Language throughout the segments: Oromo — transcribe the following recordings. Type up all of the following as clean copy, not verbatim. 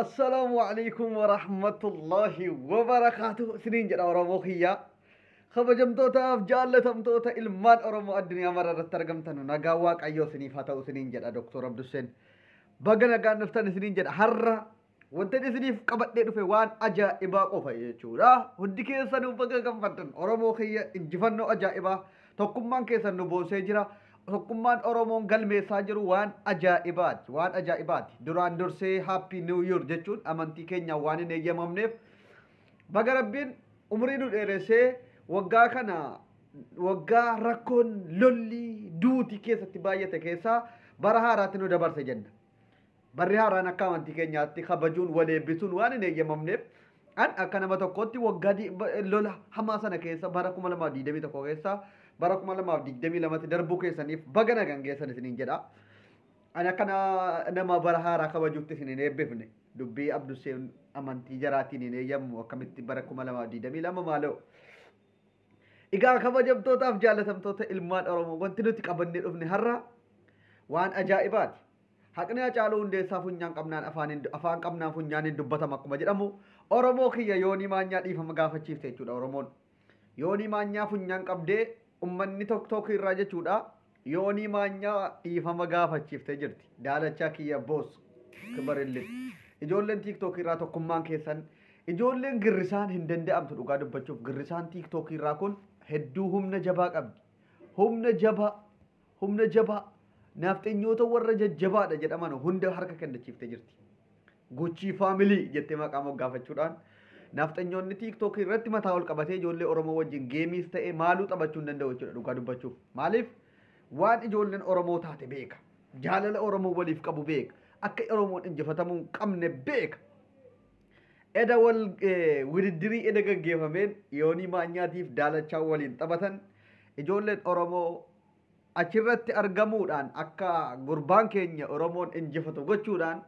السلام عليكم ورحمة الله وبركاته سنين جدا ورموخية خبجمتوتا جالتمتوتا ilmaan Oromoo addunyaa mararratti argamtan nagaa waaqayyoo siniif haa ta'u siniin jedha Dr. Abdul Hussein baga nagaan dhuftan siniin jedha har'a wanti isiniif qabadhee dhufe waan ajaa'ibaa qofa jechuudha hundi keessanuu baga gammaddan Oromoo kiyya injifannoo ajaa'ibaa tokkummaan keessan nu boosee jira tokkummaan Oromoon galmeessaa jiru waan ajaa'ibaati duraan dursee happy new year jechuun amantii keenya waan hin eeyyamamneef baga rabbiin umrii nu dheeressee waggaa kana waggaa rakkoon lolli duuti keessatti baay'ate keessaa bara haaraatti nu dabarse jenna barri haaraan akka amantii keenyaatti kabajuun wal eebbisuun waan hin eeyyamamneef an akka nama tokkotti waggaa lola hamaa sana keessa bara 2021 keessa bara 2022 darbuu keessaniif baga nagaan geessan isiniin jedha an akka nama bara haaraa kabajuutti isiniin eebbifne dubbii Abdul Hussein amantii jaraatiin hin eeyyamu akkamitti bara 2022 maaloo igaa kabajamtootaaf jaalatamtoota ilmaan Oromoo wanti nuti qabannee dhufne har'a waan ajaa'ibaati haqni Hacaaluu Hundeessaa funyaan qabnaan afaan qabnaan funyaan hin dubbatama akkuma jedhamu Oromoo kiyya yoonii maanyaa dhiifama gaafachiifte jechuudha Oromoon yoonii maanyaa funyaan qabdee ummanni tokko irraa jechuudha yoonii maanyaa dhiifama gaafachiifte jirti daalachaa kiyya boos kibarille ijoolleen TikTok irraa tokkummaan keessan ijoolleen girrisaan hin danda'amtu dhugaa dubbachuuf girrisaan TikTok irraa kun hedduu humna jabaa qabdi humna jabaa nafxeenyoota warra jajjabaadha jedhaman hunda harka kennachiifte jirti Gucci family jettee maqaa moggaafachuudhaan nafxeenyoonni TikTok irratti mataa ol qabatee ijoollee Oromoo wajjin geemiis ta'ee maaluu taphachuu hin danda'u jechuudha dhugaa dubbachuuf maaliif waan ijoolleen Oromoo taate beeka jaalala Oromoo waliif qabu beeka akka Oromoon injifatamuu hin qabne beeka eda wal widdirii eda gaggeeffameen yoonii maanyaatiif daalachaa waliin taphatan ijoolleen Oromoo achirratti argamuudhaan akka gurbaan keenya Oromoon injifatu gochuudhaan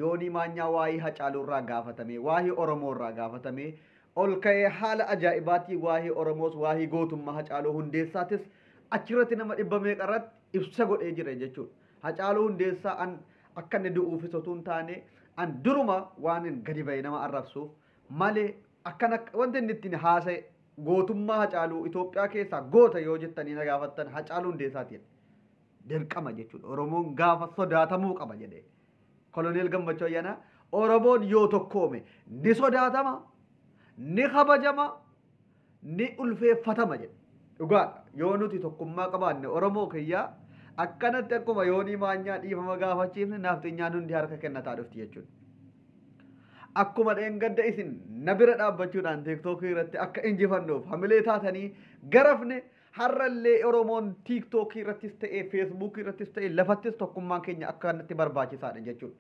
yoonii maanyaa waa'ee Hacaaluu irraa gaafatame waa'ee Oromoo irraa gaafatame ol ka'ee haala ajaa'ibaatii waa'ee Oromoos waa'ee gootummaa Hacaaluu Hundeessaatis achirratti nama dhibba meeqarratti ibsa godhee jira jechuudha Hacaaluu Hundeessaa an akka inni du'uufis otoo hin taane an duruma waan gadi ba'e nama arrabsuuf malee akkana wanti inni ittiin haasa'e gootummaa Hacaaluu Itoophiyaa keessaa goota yoo jettanii na gaafattan Hacaaluu Hundeessaatiin dirqama jechuudha Oromoon gaafa sodaatamuu qaba jedhee Koloneel Gammachuu Ayyaanaa Oromoon yoo tokkoome ni sodaatama ni kabajama ni ulfeeffatama jedhe dhugaadha yoo nuti tokkummaa qabaanne Oromoo kiyyaa akkanatti akkuma yoonii maanyaa dhiifama gaafachiifne nafxeenyaan hundi harka kennataa dhufti jechuudha. Akkuma dheengadda isin na bira dhaabbachuudhaan TikTok irratti akka injifannoof hamilee taatanii garafne har'allee Oromoon TikTok irrattis ta'ee Facebook irrattis ta'ee lafattis tokkummaan keenya akkanatti barbaachisaadha jechuudha.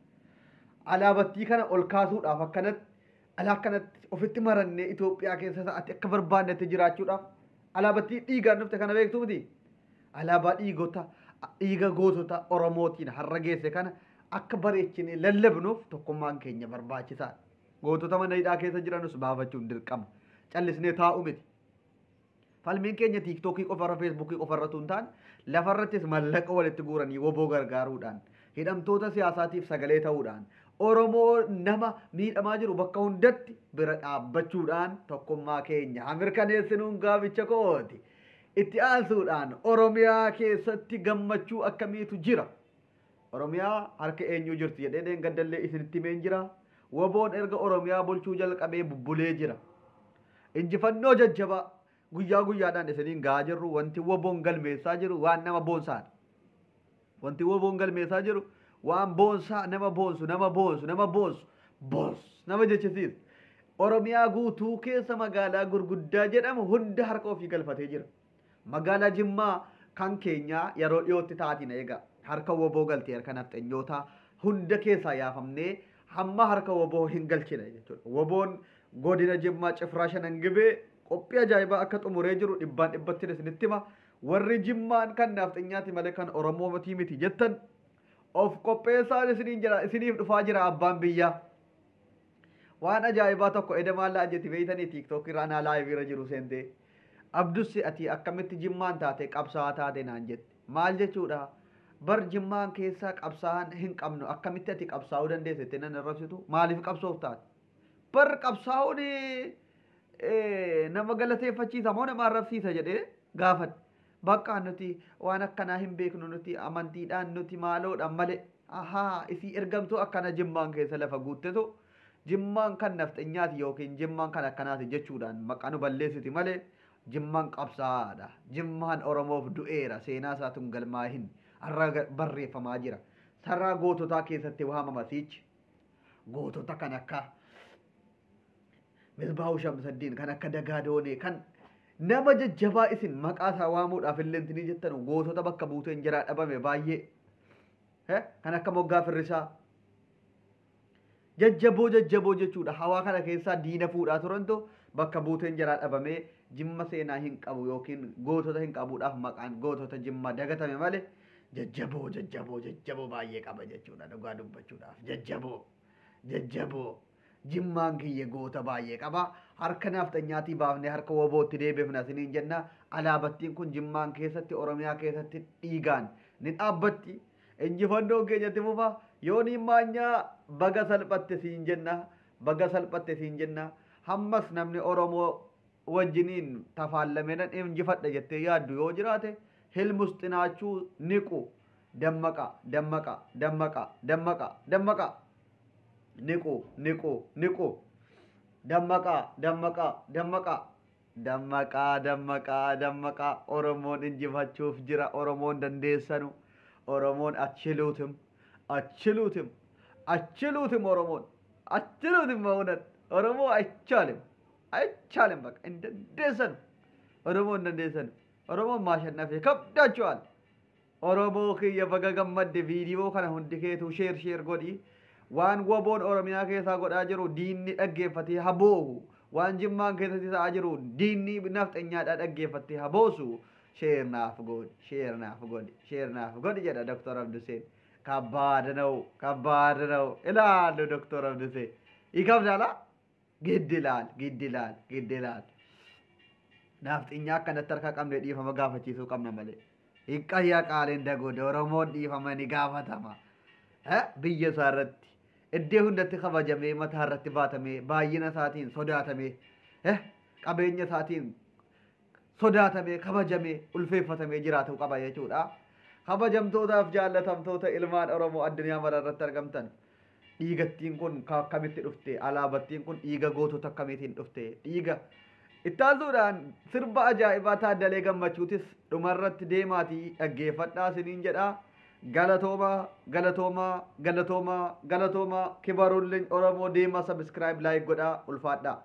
Alaabattii kana ol kaasuudhaaf akkanatti ofitti marannee Itoophiyaa keessa sa'aatti akka barbaannetti jiraachuudhaaf alaabattii dhiigaan dhufte kana beektuu miti. Alaabaa dhiiga gootota Oromootiin har'a geesse kana akka bareechinee lallabnuuf tokkummaan keenya barbaachisaadha. Gootota mana hidhaa keessa jiranus baafachuun dirqama. Callisnee taa'u miti. Falmiin keenya TikTokii qofarra Facebookii qofarra tun taane lafarrattis mallaqa walitti guuranii woboo gargaaruudhaan hidhamtoota siyaasaatiif sagalee ta'uudhaan Oromoo nama miidhamaa jiru bakka hundatti bira dhaabbachuudhaan tokkummaa keenya mirkaneessinuun gaaficha kooti. Itti aansuudhaan Oromiyaa keessatti gammachuu akkamiitu jira. Oromiyaa harka eenyuu jirti jedhee dheengaddallee isinitti himeen jira. Woboon erga Oromiyaa bulchuu jalqabee bubbulee jira. Injifannoo jajjabaa guyyaa guyyaadhaan isiniin gahaa jirru wanti woboon galmeessaa jiru waan nama boonsaadha. Wanti woboon galmeessaa jiru waan boonsaa nama boonsu nama jechisiisu. Oromiyaa guutuu keessa magaalaa gurguddaa jedhamu hunda harka ofii galfatee jira. Magaalaa Jimmaa kan keenya yeroo dhiyootti taatiin eega harka woboo galtee harka nafxeenyootaa hunda keessaa yaafamnee hamma harka woboo hin galchine jechuudha. Woboon godina Jimmaa Cifraa Shanangibee qophii ajaa'ibaa akka xumuree jiru dhibbaan dhibbatti isinitti hima. Warri Jimmaan kan nafxeenyaati malee kan Oromoo miti jettan of qopheessaan isiniif dhufaa jira abbaan biyyaa. Waan ajaa'ibaa tokko edamaallaa ajjetti beeytanii TikTok irraa naa laayivii irra jiru seentee. Abdus ati akkamitti Jimmaan taate qabsaa'aa taate naan jette maal jechuudha bar jimmaan keessaa qabsaa'an hin qabnu akkamitti ati qabsaa'uu dandeessite nan irrabsitu maaliif qabsooftaat bar qabsaa'uun nama galateeffachiisa moo nama arrabsiisa jedhee gaafadhe bakka nuti waan akkanaa hin beeknu nuti amantiidhaan nuti maaloodhaan malee ahaa isii ergamtuu akkana jimmaan keessa lafa guuttetu jimmaan kan nafxanyaati yookiin jimmaan kan akkanaati jechuudhaan maqaa nu balleessiti malee jimmaan qabsaa'aadha jimmaan oromoof du'eera seenaa isaatuun galmaa'in har'a barreeffamaa jira sarara goototaa keessatti waamama siichi gootota kan akka misbaahu shamsaddiin kan akka dagaadoonee kan nama jajjabaa isin maqaa isaa waamuudhaaf illee tinii jettan gootota bakka buuteen jiraa dhabame baay'ee kan akka moggaa firrisaa jajjaboo jechuudha hawaa kana keessaa diina fuudhaa turantu bakka buuteen jiraa dhabamee jimma seenaa hin qabu yookiin gootota hin qabuudhaaf maqaan gootota jimma dagatame malee jajjaboo baay'ee qaba jechuudha dhugaa dubbachuudhaaf jajjaboo jimmaan kiyya goota baay'ee qaba harka nafxanyaatii baafnee harka wobootti deebifna siniin jenna alaabattiin kun jimmaan keessatti oromiyaa keessatti dhiigaan ni dhaabbatti injifannoon keenyatti fufa yoonii maanyaa baga salphatte siin jenna hammas namni oromoo wajjiniin tafaallamenan injifadha jettee yaaddu yoo jiraate hilmusxinaachuu niqu dammaqa niqu dammaqa oromoon injifachuuf jira oromoon dandeessanu oromoon achiluutim oromoon maunan oromoo achaalim baqa hin dandeessanu oromoon maashannafee kabdachuwal oromoo kiyya baga gammadde viidiyoo kana hundi keetu sheer godhi waan woboon oromiyaa keessaa godhaa jiru diinni dhaggeeffatee haboohu waan jimmaan keessatti ta'aa jiru diinni nafxanyaadhaa dhaggeeffatee haboosu sheernaaf godhi jedha Dr. Abduseen kabbaadanawu ilaallu Dr. Abduseen ikabdaala giddilaal nafxanyaa akkanatti harka qabne dhiifama gaafachiisuu qabna malee hiqqayyaa qaaleen dagoode oromoon dhiifama ni gaafatama biyya isaa irratti iddoo hundatti kabajamee mataa irratti baatamee baay'ina isaatiin sodaatamee qabeenya isaatiin sodaatamee kabajamee ulfeeffatamee jiraatu qaba jechuudha. Kabajamtootaaf jaallatamtoota ilmaan Oromoo addunyaa mara irratti argamtan dhiigattiin kun akkamitti dhufte alaabattiin kun dhiiga gootota akkamiitiin dhufte dhiiga ittaansuudhaan sirba ajaa'ibaa Taaddalee Gammachuutis dhumarratti deemaatii dhaggeeffadhaa siniin jedha. Galatooma kibaruun Oromoo deema subscribe like godhaa ulfaadhaa.